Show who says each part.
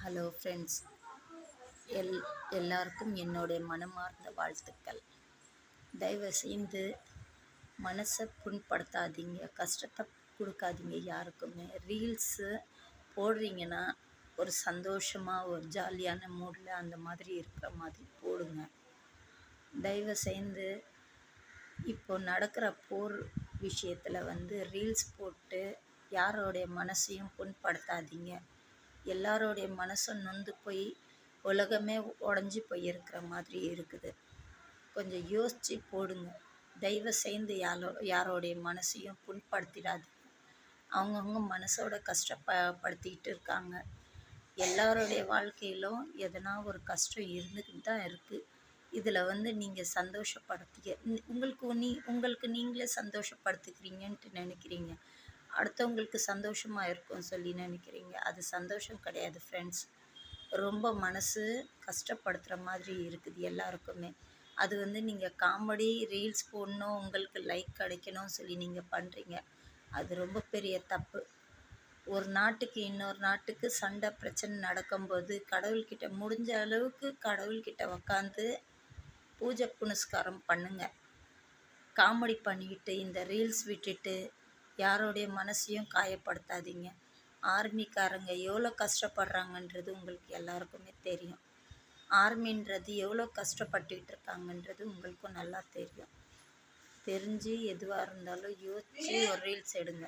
Speaker 1: Hello friends, L எல்லாருக்கும் என்னுடைய மனமார்ந்த வாழ்த்துக்கள். தயவு செய்து மனசை புண்படுத்தாதீங்க, கஷ்டத்தை கொடுக்காதீங்க யாருக்குமே. ரீல்ஸு போடுறீங்கன்னா ஒரு சந்தோஷமாக ஒரு ஜாலியான மூடில் அந்த மாதிரி இருக்கிற மாதிரி போடுங்க. தயவு செய்து இப்போ நடக்கிற போர் விஷயத்தில் ரீல்ஸ் போட்டு யாரோடைய மனசையும் புண்படுத்தாதீங்க. எல்லாரோடைய மனசும் நொந்து போய் உலகமே உடஞ்சி போய் இருக்கிற மாதிரி இருக்குது. கொஞ்சம் யோசித்து போடுங்க. தயவு செய்து யாரோடைய மனசையும் புண்படுத்திடாதீங்க. அவங்கவுங்க மனசோட கஷ்டப்படுத்திக்கிட்டு இருக்காங்க. எல்லாருடைய வாழ்க்கையிலும் எதனா ஒரு கஷ்டம் இருந்துக்கிட்டு தான் இருக்குது. இதில் நீங்கள் உங்களுக்கு நீங்களே சந்தோஷப்படுத்திக்கிறீங்கன்ட்டு நினைக்கிறீங்க. அடுத்தவங்களுக்கு சந்தோஷமாக இருக்கும்னு சொல்லி நினைக்கிறீங்க. அது சந்தோஷம் கிடையாது ஃப்ரெண்ட்ஸ். ரொம்ப மனசு கஷ்டப்படுத்துகிற மாதிரி இருக்குது எல்லாருக்குமே. அது நீங்கள் காமெடி ரீல்ஸ் போடணும், உங்களுக்கு லைக் கிடைக்கணும்னு சொல்லி நீங்கள் பண்ணுறீங்க. அது ரொம்ப பெரிய தப்பு. ஒரு நாட்டுக்கு இன்னொரு நாட்டுக்கு சண்டை பிரச்சனை நடக்கும்போது கடவுள்கிட்ட முடிஞ்ச அளவுக்கு கடவுள்கிட்ட உக்காந்து பூஜை புனஸ்காரம் பண்ணுங்கள். காமெடி பண்ணிக்கிட்டு இந்த ரீல்ஸ் விட்டுட்டு யாரோடைய மனசையும் காயப்படுத்தாதீங்க. ஆர்மிக்காரங்க எவ்வளோ கஷ்டப்படுறாங்கன்றது உங்களுக்கு எல்லாருக்குமே தெரியும். ஆர்மின்றது எவ்வளோ கஷ்டப்பட்டுக்கிட்டு இருக்காங்கன்றது உங்களுக்கும் நல்லா தெரியும். தெரிஞ்சு எதுவாக இருந்தாலும் யோசித்து ஒரு ரீல்ஸ் எடுங்க.